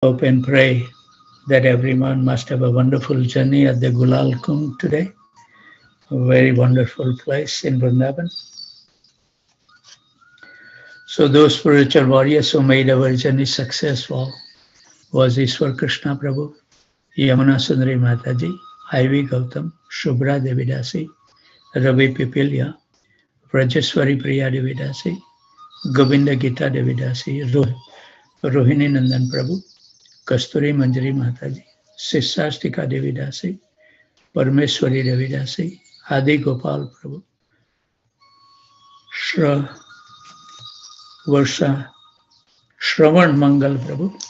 Hope and pray that everyone must have a wonderful journey at the Gulal Kund today, a very wonderful place in Vrindavan. So those spiritual warriors who made our journey successful was Ishwar Krishna Prabhu, Yamuna Sundari Mataji, Ivy Gautam, Shubhra Devidasi, Ravi Pipilya, Rajeshwari Priya Devidasi, Govinda Gita Devidasi, Rohini Nandan Prabhu, Kasturi Manjari Mataji, Sisastika Devidasi, Parmeshwari Devidasi, Adi Gopal Prabhu, Shravan Mangal Prabhu,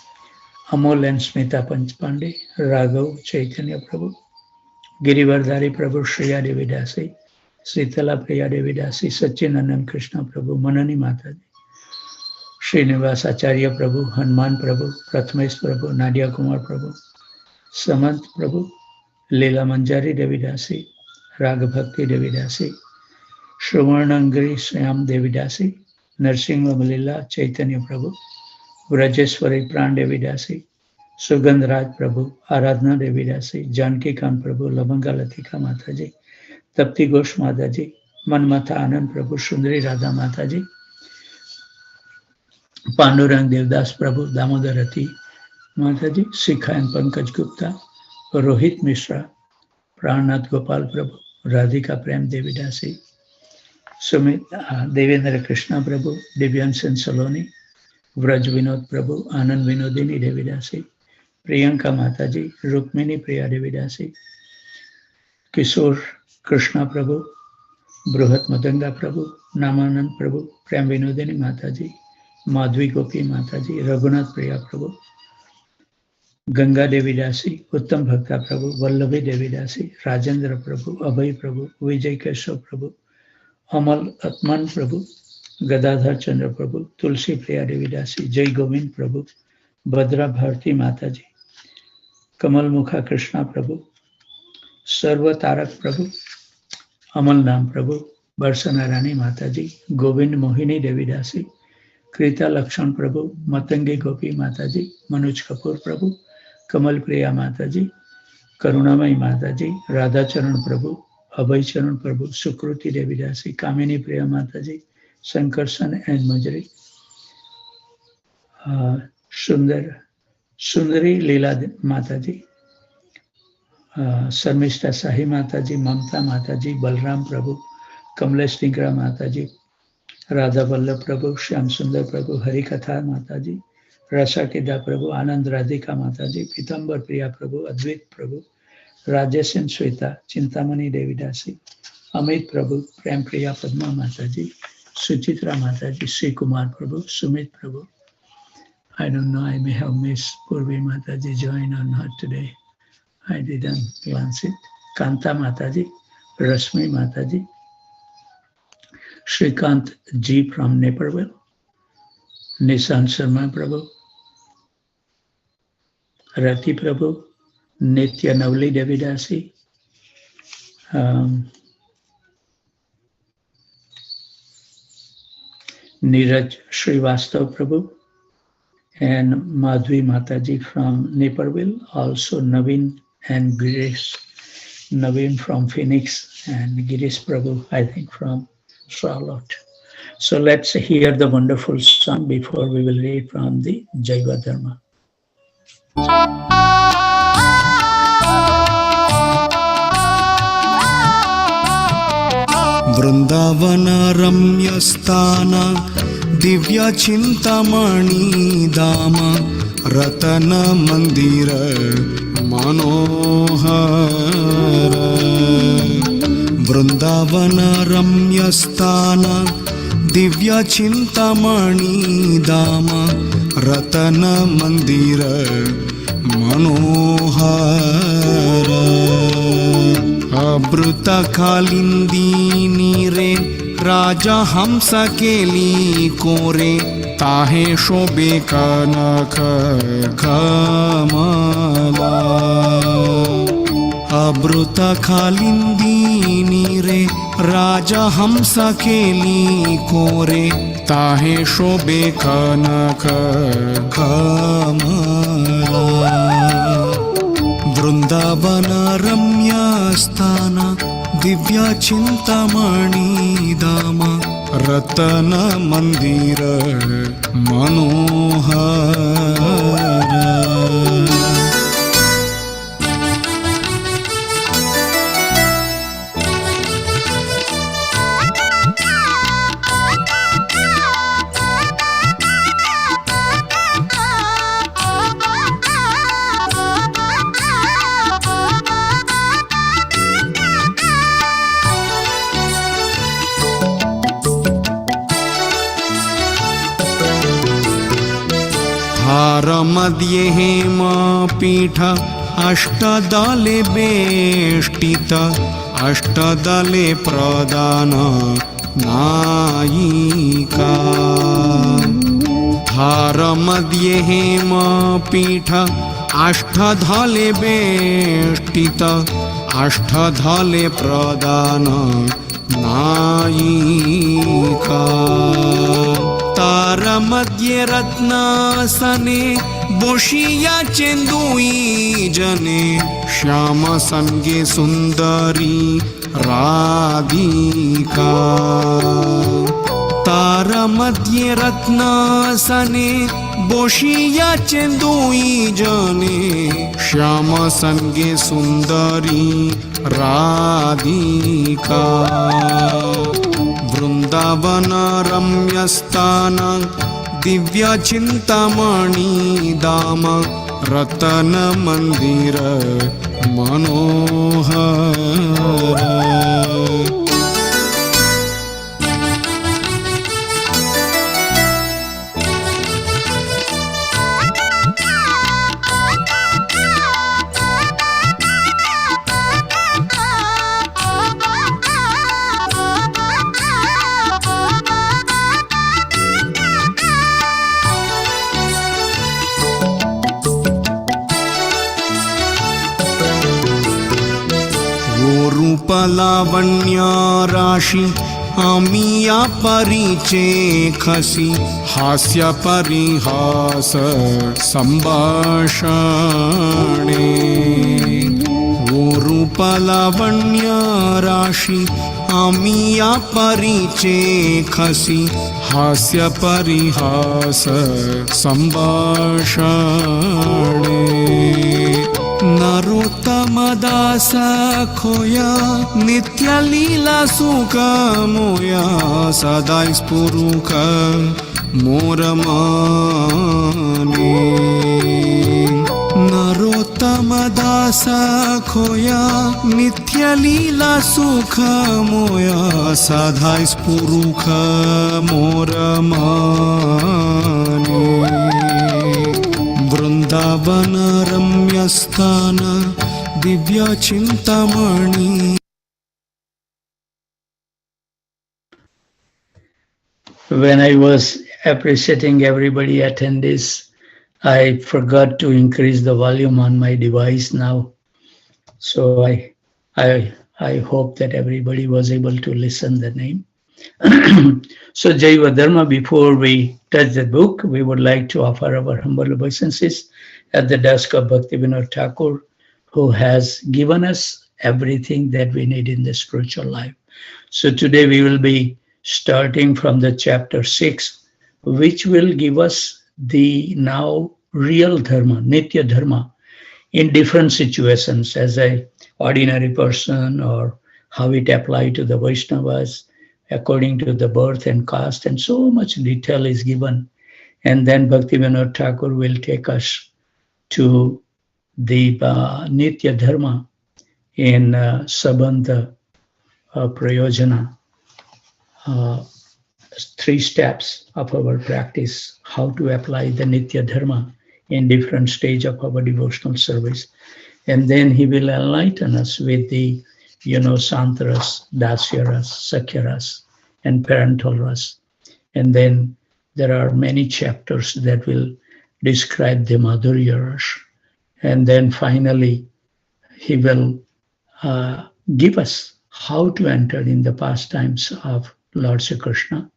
Amol and Smita Panchpande, Raghav Chaitanya Prabhu, Girivardhari Prabhu, Shriya Devidasi, Sritala Priya Devidasi, Sachinandan Krishna Prabhu, Manani Mataji, Srinivas Acharya Prabhu, Hanuman Prabhu, Prathamesh Prabhu, Nadia Kumar Prabhu, Samant Prabhu, Leela Manjari Devidasi, Ragabhakti Devidasi, Shravanangari Shyam Devidasi, Narsingha Malila Chaitanya Prabhu, Vrajeshwari Pran Devidasi, Sugandhraj Prabhu, Aradhana Devidasi, Janki Khan Prabhu, Lavanga Latika Mataji, Tapti Ghosh Mataji, Manmatha Anand Prabhu, Sundari Radha Mataji, Pandurang Devdas Prabhu, Damodarati Mataji, Sikha and Pankaj Gupta, Rohit Mishra, Pranath Gopal Prabhu, Radhika Prem Devidasi, Sumit Devendra Krishna Prabhu, Divyan Sen Saloni, Vraj Vinod Prabhu, Anand Vinodini Devidasi, Priyanka Mataji, Rukmini Priya Devidasi, Kishore Krishna Prabhu, Bruhat Madanga Prabhu, Namanand Prabhu, Prem Vinodini Mataji, Madhvi Gopi Mataji, Raghunath Priya Prabhu, Ganga Devidasi, Uttam Bhakta Prabhu, Vallavi Devidasi, Rajendra Prabhu, Abhay Prabhu, Vijay Keshav Prabhu, Amal Atman Prabhu, Gadadhar Chandra Prabhu, Tulsi Priya Devidasi, Jai Govind Prabhu, Bhadra Bharti Mataji, Kamal Mukha Krishna Prabhu, Sarva Tarak Prabhu, Amal Nam Prabhu, Barsana Rani Mataji, Govind Mohini Devidasi, Krita Lakshan Prabhu, Matangi Gopi Mataji, Manoj Kapoor Prabhu, Kamal Priya Mataji, Karunamai Mataji, Radha Charan Prabhu, Abhay Charan Prabhu, Sukruti Devidasi, Kamini Priya Mataji, Sankarsan and Majri, Sundari Leela Mataji, Sarmishta Sahi Mataji, Mamta Mataji, Balram Prabhu, Kamlesh Dingra Mataji, Radha Vallabh Prabhu, Shyam Sundar Prabhu, Harikatha Mataji, Rasa Keda Prabhu, Anand Radhika Mataji, Pitambar Priya Prabhu, Advait Prabhu, Rajesh and Sweta, Chintamani Devidasi, Amit Prabhu, Prem Priya Padma Mataji, Suchitra Mataji, Sri Kumar Prabhu, Sumit Prabhu. I don't know, I may have missed Purvi Mataji join or not today. I didn't glance it. Kanta Mataji, Rashmi Mataji, Shrikant G from Naperville, Nissan Sharma Prabhu, Rati Prabhu, Nitya Navli Devidasi, Neeraj Srivastav Prabhu, and Madhvi Mataji from Naperville, also Naveen and Girish, Naveen from Phoenix, and Girish Prabhu, I think, from Charlotte. So let's hear the wonderful song before we will read from the Jaiva Dharma. Vrindavana Ramyasthana Divya Chintamani Dama Ratana Mandira Manohara Vrindavana Ramyasthana Divya Chintamani Dama Ratana Mandira Manohara Abruta Kalindi Re Raja Hamsa Keli Kore Tahe Shobe Kanaka Kamala Abruta Kalindi Re राजहंस केली कोरे ताहे शोभे कनक कमला वृंदावन रम्य स्थान दिव्य चिंतामणि धाम रतन मंदिर मनोहर मध्ये हेमपीठ अष्टदले बेष्टित अष्टदले प्रदान नायिका हार मध्ये हेमपीठ अष्टदले बेष्टित अष्टदले प्रदान नायिका तार मध्ये रत्नासने बोशिया चेंदुई जने श्याम संगे सुंदरी राधिका तार मध्ये रत्नासने बोशिया चेंदुई जने श्याम संगे सुंदरी राधिका वृंदावन रम्यस्थान दिव्य चिंतामणि धाम रतन मंदिर मनोहर लावण्य राशि आमिया परिचे खसी हास्य परिहास संभाषणे वो रूप लावण्य राशि आमिया परिचे खसी हास्य परिहास संभाषणे नरोत्तम दास खोया नित्य लीला सुख मोया सदा स्फुरुख मोर माने नरोत्तम दास खोया नित्य लीला सुख मोया सदा स्फुरुख मोर माने Vrindavan रम्यस्थान Divya Chintamani. When I was appreciating everybody attendees, I forgot to increase the volume on my device now. So I hope that everybody was able to listen the name. So Jaiva Dharma, before we touch the book, we would like to offer our humble obeisances at the desk of Bhaktivinoda Thakur, who has given us everything that we need in the spiritual life. So today we will be starting from the chapter 6, which will give us the now real Dharma, Nitya Dharma, in different situations as a ordinary person, or how it applies to the Vaishnavas, according to the birth and caste, and so much detail is given. And then Bhaktivinoda Thakur will take us to the Nitya Dharma in Sabandha Prayojana, 3 steps of our practice, how to apply the Nitya Dharma in different stage of our devotional service. And then he will enlighten us with the Santaras, Dasyaras, Sakyaras, and Parental Ras. And then there are many chapters that will describe the Madhurya Ras. And then finally, he will give us how to enter in the pastimes of Lord Sri Krishna.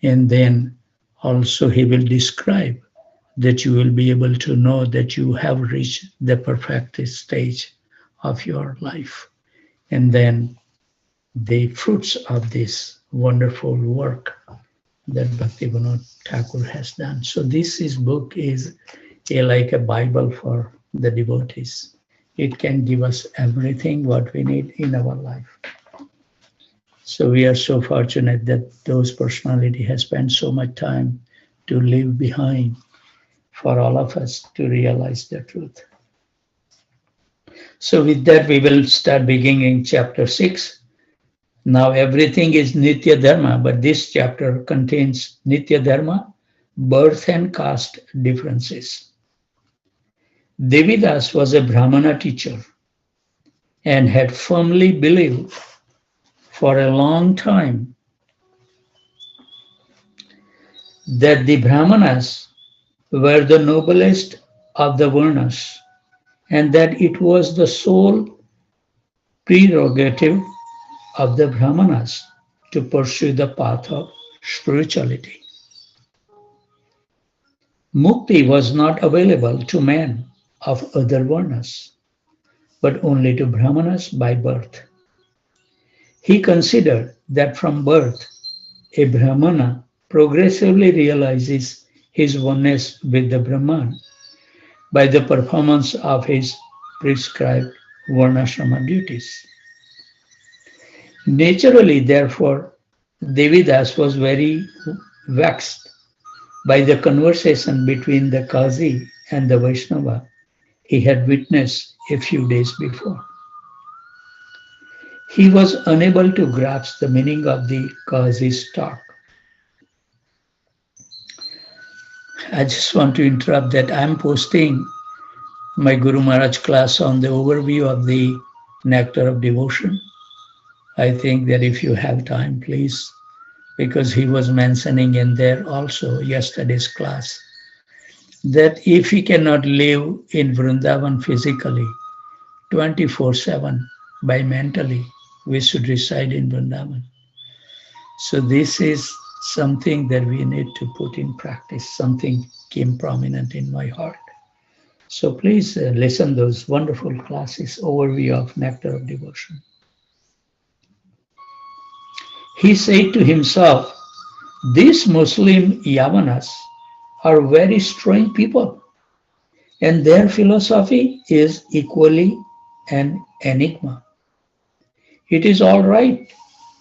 And then also he will describe that you will be able to know that you have reached the perfect stage of your life. And then the fruits of this wonderful work that Bhaktivinoda Thakur has done. So book is like a Bible for the devotees. It can give us everything what we need in our life. So we are so fortunate that those personality has spent so much time to leave behind for all of us to realize the truth. So with that, we will start beginning chapter 6. Now everything is Nitya Dharma, but this chapter contains Nitya Dharma, birth and caste differences. Devidas was a Brahmana teacher and had firmly believed for a long time that the Brahmanas were the noblest of the Varnas and that it was the sole prerogative of the Brahmanas to pursue the path of spirituality. Mukti was not available to men of other Varnas, but only to Brahmanas by birth. He considered that from birth, a Brahmana progressively realizes his oneness with the Brahman by the performance of his prescribed Varnashrama duties. Naturally, therefore, Devidas was very vexed by the conversation between the Qazi and the Vaishnava he had witnessed a few days before. He was unable to grasp the meaning of the Qazi's talk. I just want to interrupt that I'm posting my Guru Maharaj class on the overview of the Nectar of Devotion. I think that if you have time, please, because he was mentioning in there also yesterday's class, that if he cannot live in Vrindavan physically 24/7 by mentally, we should reside in Vrindavan. So this is something that we need to put in practice. Something came prominent in my heart. So please listen those wonderful classes, overview of Nectar of Devotion. He said to himself, these Muslim Yavanas are very strange people, and their philosophy is equally an enigma. It is all right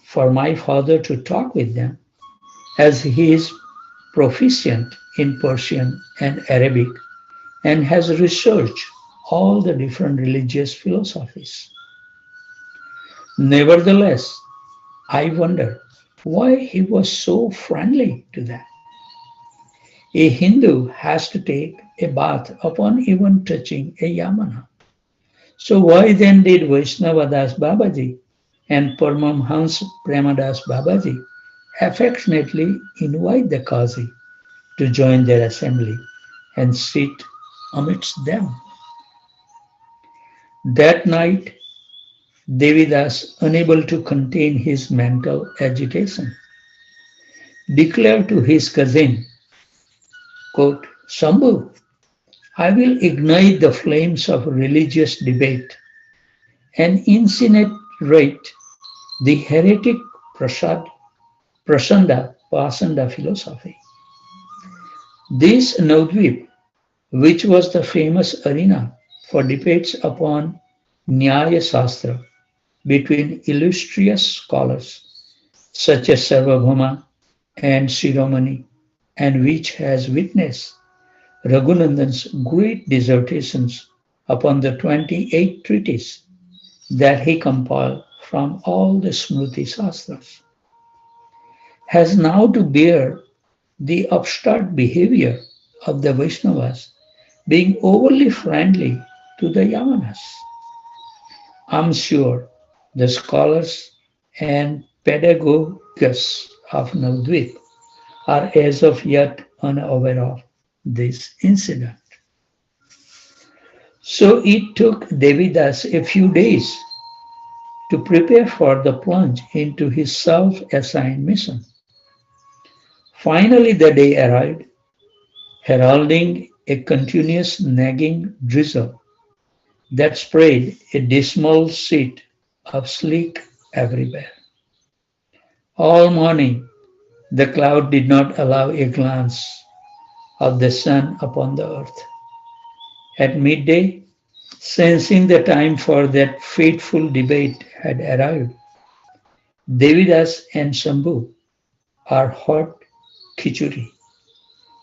for my father to talk with them, as he is proficient in Persian and Arabic and has researched all the different religious philosophies. Nevertheless, I wonder why he was so friendly to them. A Hindu has to take a bath upon even touching a Yamana. So why then did Vaishnavadas Babaji and Paramahans Premadas Babaji affectionately invite the Qazi to join their assembly and sit amidst them? That night, Devidas, unable to contain his mental agitation, declared to his cousin, quote, Shambhu, I will ignite the flames of religious debate and incinerate the heretic Prasanda Pasanda philosophy. This Navadvip, which was the famous arena for debates upon Nyaya Shastra between illustrious scholars such as Sarvabhauma and Shiromani, and which has witnessed Raghunandan's great dissertations upon the 28 treatises that he compiled from all the Smriti Shastras, has now to bear the upstart behavior of the Vaishnavas being overly friendly to the Yavanas. I'm sure the scholars and pedagogues of Navadvip are as of yet unaware of this incident. So it took Devidas a few days to prepare for the plunge into his self-assigned mission. Finally, the day arrived, heralding a continuous nagging drizzle that spread a dismal sheet of sleek everywhere. All morning, the cloud did not allow a glance of the sun upon the earth. At midday, sensing the time for that fateful debate had arrived, Devidas and Shambhu are hot khichuri.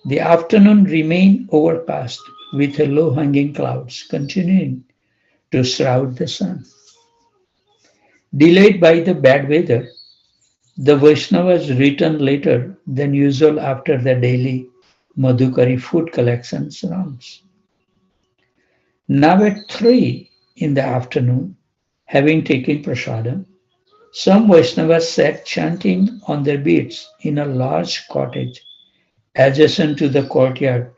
The afternoon remained overcast with low-hanging clouds continuing to shroud the sun. Delayed by the bad weather, the Vaishnavas returned later than usual after the daily Madhukari food collection rounds. Now at 3 in the afternoon, having taken prasadam, some Vaishnavas sat chanting on their beads in a large cottage adjacent to the courtyard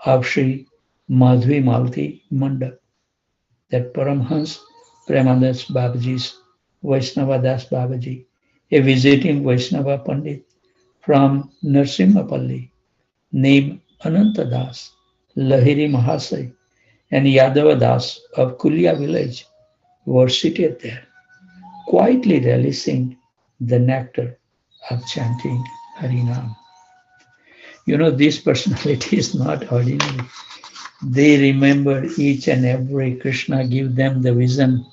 of Sri Madhvi Malti Mandap, that Paramhans Premandas Babaji's Vaishnava Das Babaji, a visiting Vaishnava Pandit from Narsimhapalli named Ananta Das, Lahiri Mahasai, and Yadava Das of Kulia village were seated there, quietly relishing the nectar of chanting Harinam. You know, this personality is not ordinary. They remember each and every. Krishna give them the vision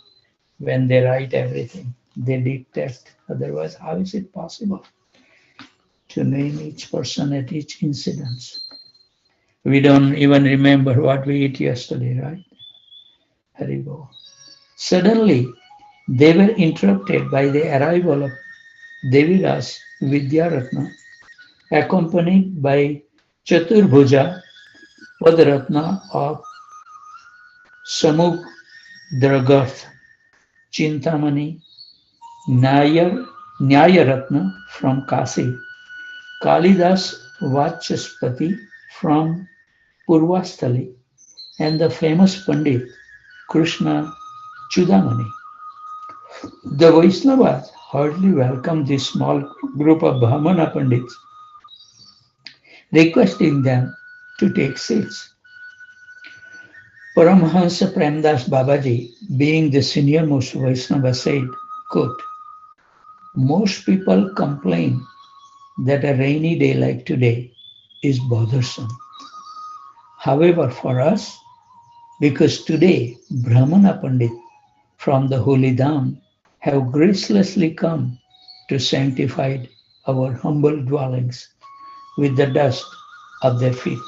when they write everything. They dictate. Otherwise, how is it possible to name each person at each incident? We don't even remember what we ate yesterday, right? Haribo. Suddenly, they were interrupted by the arrival of Devidas Vidyaratna, accompanied by Chaturbhuja Padratna of Samudragarth, Chintamani, Nyayaratna from Kasi, Kalidas Vachaspati from Purvastali, and the famous Pandit Krishna Chudamani. The Vaishnavas heartily welcomed this small group of Brahmana Pandits, requesting them to take seats. Paramhansa Premdas Babaji, being the senior most Vaishnava, said, quote, "Most people complain that a rainy day like today is bothersome. However, for us, because today Brahmana Pandit from the Holy Dham have gracelessly come to sanctify our humble dwellings with the dust of their feet,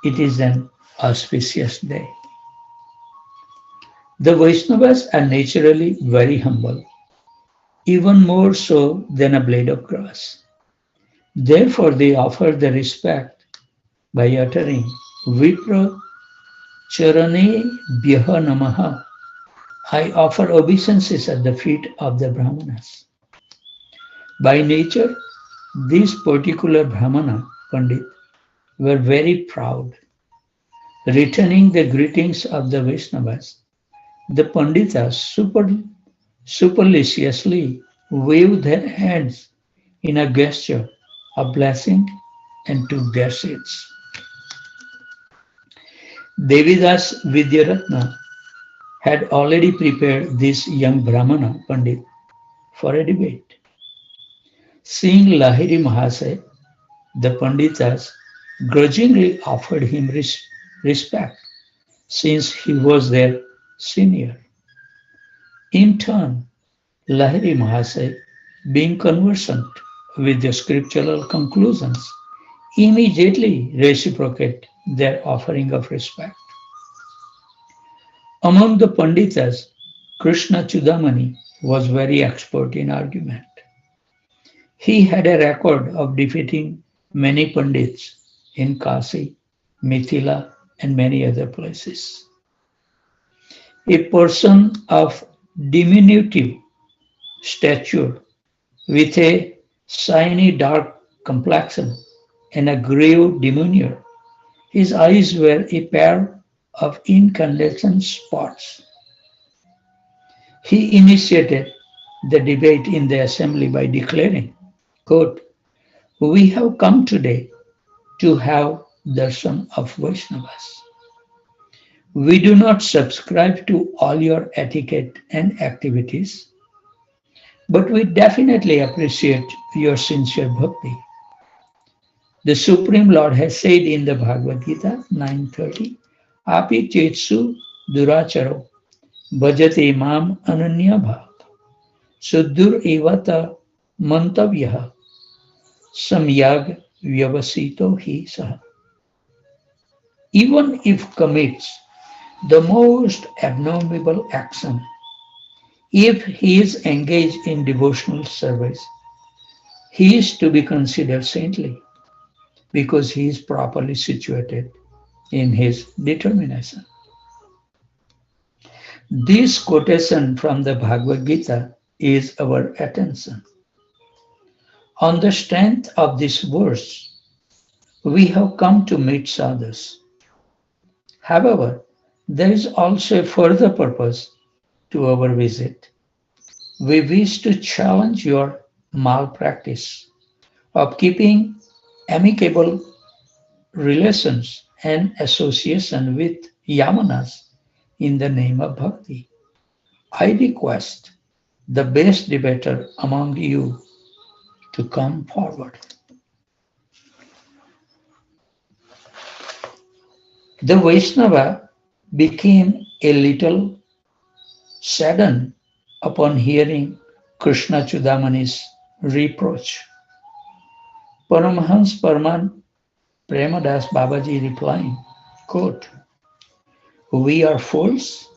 it is an auspicious day." The Vaishnavas are naturally very humble, even more so than a blade of grass. Therefore, they offer the respect by uttering Vipra Charane Bhyaha Namaha. I offer obeisances at the feet of the Brahmanas. By nature, these particular Brahmana Pandit were very proud. Returning the greetings of the Vaishnavas, the Panditas superciliously waved their hands in a gesture of blessing and took their seats. Devidas Vidyaratna had already prepared this young Brahmana Pandit for a debate. Seeing Lahiri Mahasaya, the Panditas grudgingly offered him respect since he was their senior. In turn, Lahiri Mahasaya, being conversant with the scriptural conclusions, immediately reciprocated their offering of respect. Among the Panditas, Krishna Chudamani was very expert in argument. He had a record of defeating many Pandits in Kasi, Mithila, and many other places. A person of diminutive stature with a shiny dark complexion and a grave demeanor, his eyes were a pair of incandescent spots. He initiated the debate in the assembly by declaring, quote, "We have come today to have darshan of Vaishnavas. We do not subscribe to all your etiquette and activities, but we definitely appreciate your sincere bhakti. The Supreme Lord has said in the Bhagavad Gita 9:30, Api chetsu duracharo bhajate mam ananya bhav sudur evata mantavyaha samyag vyavasito hi saha." Even if commits the most abominable action, if he is engaged in devotional service, he is to be considered saintly because he is properly situated in his determination. This quotation from the Bhagavad Gita is our attention. On the strength of this verse, we have come to meet sadhus. However, there is also a further purpose to our visit. We wish to challenge your malpractice of keeping amicable relations and association with yamanas in the name of bhakti. I request the best debater among you to come forward. The Vaishnava became a little saddened upon hearing Krishna Chudamani's reproach. Paramahans Paraman Premadas Babaji replying, quote, "We are fools?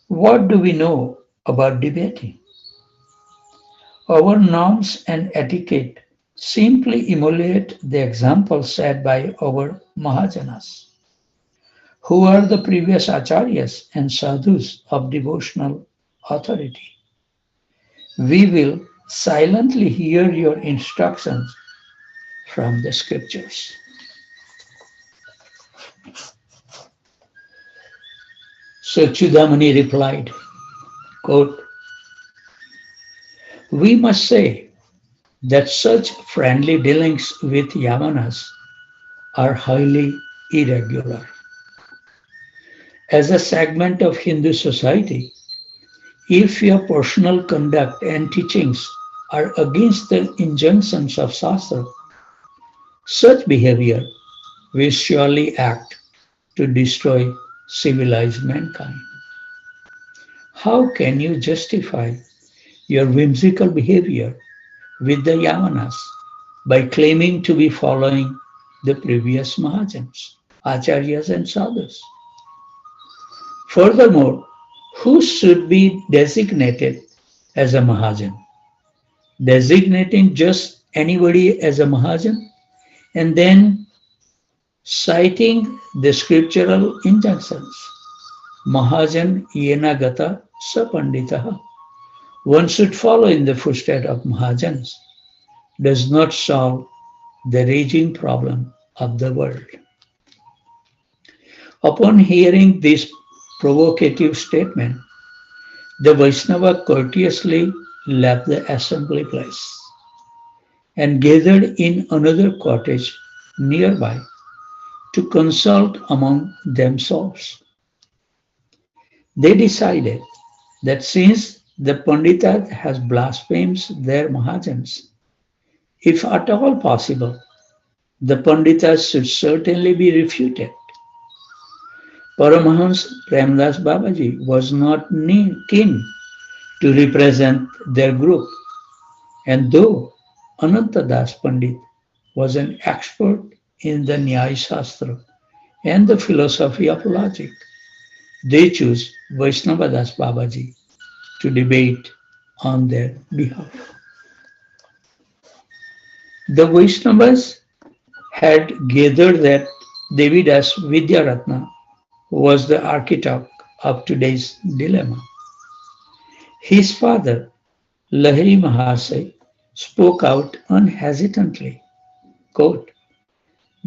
What do we know about debating? Our norms and etiquette simply emulate the example set by our Mahajanas, who are the previous acharyas and sadhus of devotional authority. We will silently hear your instructions from the scriptures." So Chudamani replied, quote, "We must say that such friendly dealings with Yamanas are highly irregular. As a segment of Hindu society, if your personal conduct and teachings are against the injunctions of Shastra, such behavior will surely act to destroy civilized mankind. How can you justify your whimsical behavior with the Yamanas by claiming to be following the previous Mahajans, Acharyas and Sadhus? Furthermore, who should be designated as a Mahajan? Designating just anybody as a Mahajan and then citing the scriptural injunctions, Mahajan yena gata sa panditaha. One should follow in the footsteps of Mahajans, does not solve the raging problem of the world. Upon hearing this provocative statement, the Vaishnava courteously left the assembly place and gathered in another cottage nearby to consult among themselves. They decided that since the Pandita has blasphemed their Mahajans, if at all possible, the Panditas should certainly be refuted. Paramahans Premadas Babaji was not keen to represent their group, and though Anantadas Pandit was an expert in the Nyaya Shastra and the philosophy of logic, they chose Vaishnavadas Babaji to debate on their behalf. The Vaishnavas had gathered that Devidas Vidyaratna was the architect of today's dilemma. His father, Lahiri Mahasaya, spoke out unhesitantly, quote,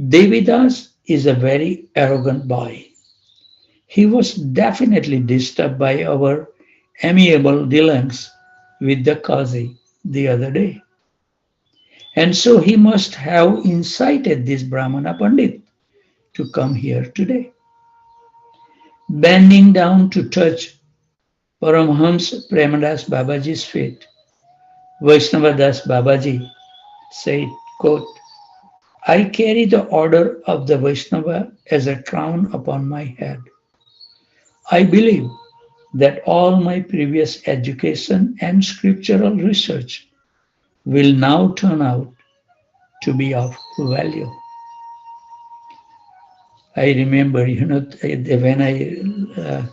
"Devidas is a very arrogant boy. He was definitely disturbed by our amiable dealings with the Qazi the other day. And so he must have incited this Brahmana Pandit to come here today. Bending down to touch Paramhams Premadas Babaji's feet, Vaishnava Das Babaji said, quote, I carry the order of the Vaishnava as a crown upon my head. I believe that all my previous education and scriptural research will now turn out to be of value. I remember, when I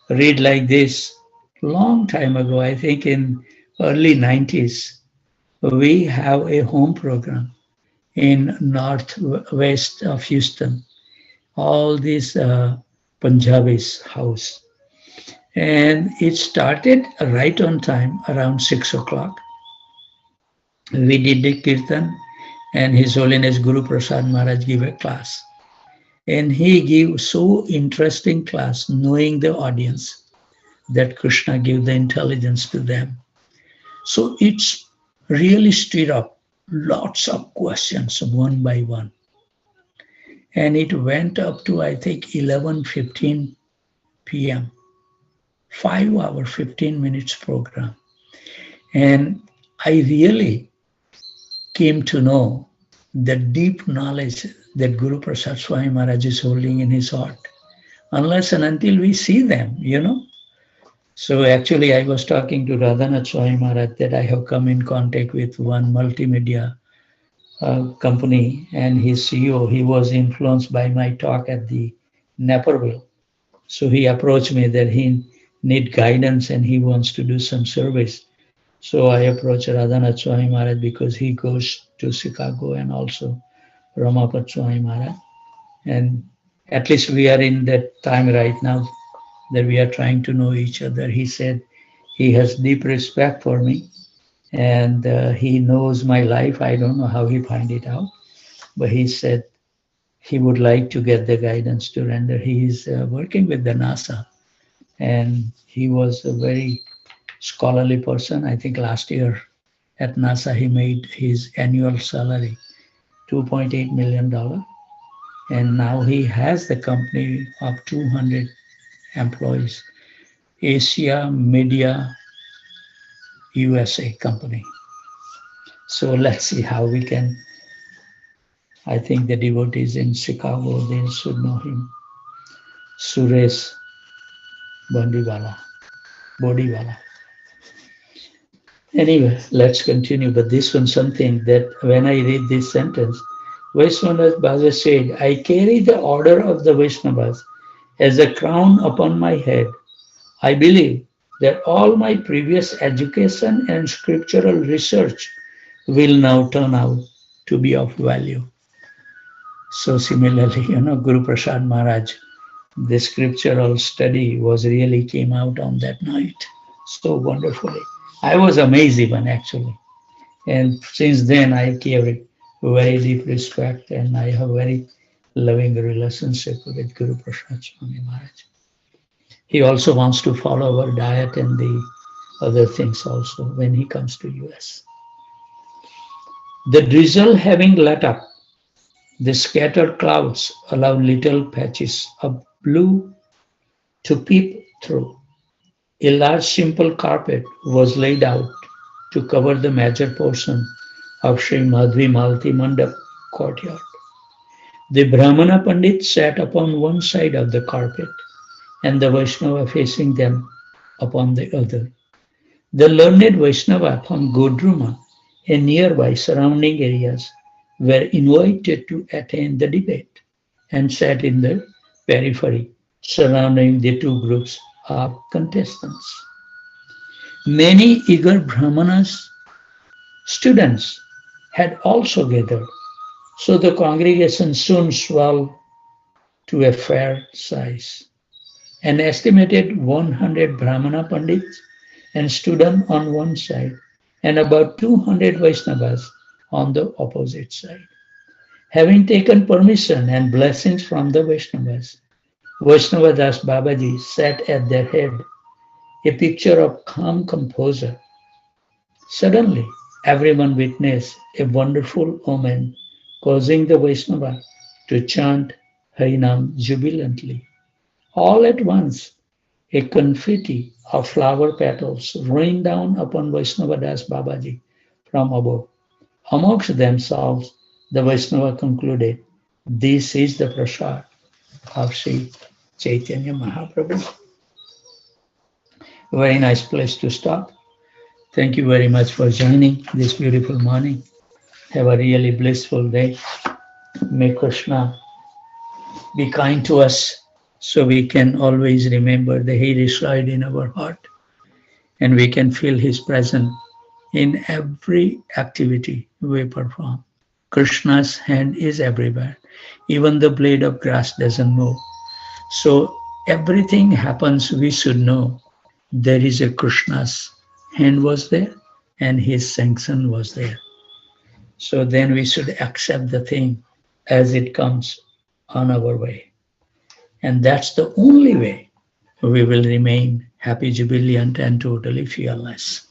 read like this, long time ago, I think in early 90s, we have a home program in northwest of Houston, all these Punjabis house. And it started right on time, around 6 o'clock. We did the kirtan, and His Holiness Guru Prasad Maharaj gave a class. And he gave so interesting class, knowing the audience, that Krishna gave the intelligence to them. So it's really stirred up lots of questions one by one. And it went up to, I think, 11:15 p.m. 5-hour, 15 minutes program. And I really came to know the deep knowledge that Guru Prasad Swami Maharaj is holding in his heart, unless and until we see them, So actually, I was talking to Radhanath Swami Maharaj that I have come in contact with one multimedia company, and his CEO, he was influenced by my talk at the Naperville. So he approached me that he need guidance and he wants to do some service. So I approached Radhanath Swami Maharaj because he goes to Chicago, and also Ramapat Swami Maharaj. And at least we are in that time right now that we are trying to know each other. He said he has deep respect for me, and he knows my life. I don't know how he find it out, but he said he would like to get the guidance to render. He is working with the NASA, and he was a very scholarly person. I think last year at NASA, he made his annual salary $2.8 million. And now he has the company of 200 employees, Asia Media USA company. So let's see how we can, I think the devotees in Chicago, they should know him. Suresh Bodiwala. Anyway, let's continue. But this one, something that when I read this sentence, Vaishnava Bhaja said, I carry the order of the Vaishnavas as a crown upon my head. I believe that all my previous education and scriptural research will now turn out to be of value. So similarly, Guru Prasad Maharaj, the scriptural study really came out on that night so wonderfully. I was amazed even actually. And since then I carry very deep respect, and I have very loving relationship with Guru Prasad Swami Maharaj. He also wants to follow our diet and the other things also when he comes to US. The drizzle having let up, the scattered clouds allow little patches of blue to peep through. A large simple carpet was laid out to cover the major portion of Sri Madhvi Malti Mandap courtyard. The Brahmana Pandit sat upon one side of the carpet, and the Vaishnava facing them upon the other. The learned Vaishnava from Godruma and nearby surrounding areas were invited to attend the debate and sat in the periphery surrounding the two groups of contestants. Many eager Brahmanas, students, had also gathered, so the congregation soon swelled to a fair size. An estimated 100 Brahmana Pandits and students on one side, and about 200 Vaishnavas on the opposite side. Having taken permission and blessings from the Vaishnavas, Vaishnava Das Babaji sat at their head a picture of calm composure. Suddenly, everyone witnessed a wonderful omen, causing the Vaishnava to chant Harinam jubilantly. All at once, a confetti of flower petals rained down upon Vaishnava Das Babaji from above. Amongst themselves, the Vaishnava concluded, "This is the prasad of Sri Chaitanya Mahaprabhu." Very nice place to stop. Thank you very much for joining this beautiful morning. Have a really blissful day. May Krishna be kind to us so we can always remember that He resides in our heart and we can feel His presence in every activity we perform. Krishna's hand is everywhere. Even the blade of grass doesn't move. So everything happens, we should know there is a Krishna's hand was there and His sanction was there. So then we should accept the thing as it comes on our way. And that's the only way we will remain happy, jubilant, and totally fearless.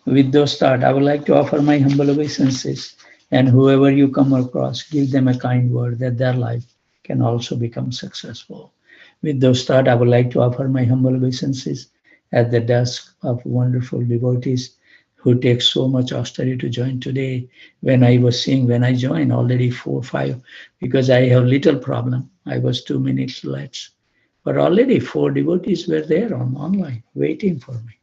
With those thoughts, I would like to offer my humble obeisances. And whoever you come across, give them a kind word that their life can also become successful. With those thoughts, I would like to offer my humble obeisances at the dusk of wonderful devotees who take so much austerity to join today. When I was seeing, when I joined already 4, 5, because I have little problem. I was 2 minutes late. But already 4 devotees were there online waiting for me.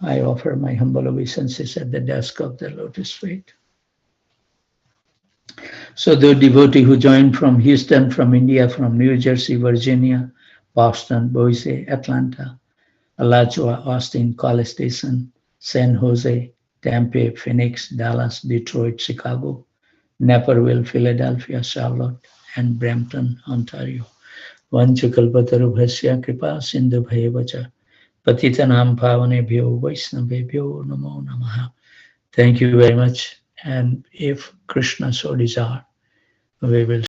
I offer my humble obeisances at the dusk of the lotus feet. So the devotee who joined from Houston, from India, from New Jersey, Virginia, Boston, Boise, Atlanta, Alachua, Austin, College Station, San Jose, Tampa, Phoenix, Dallas, Detroit, Chicago, Naperville, Philadelphia, Charlotte, and Brampton, Ontario. Vanchakalpatarubhasya kripa sindhu bhayavacha patitanam pavanebhyo vaisnavebhyo namo namaha. Thank you very much. And if Krishna so desire, we will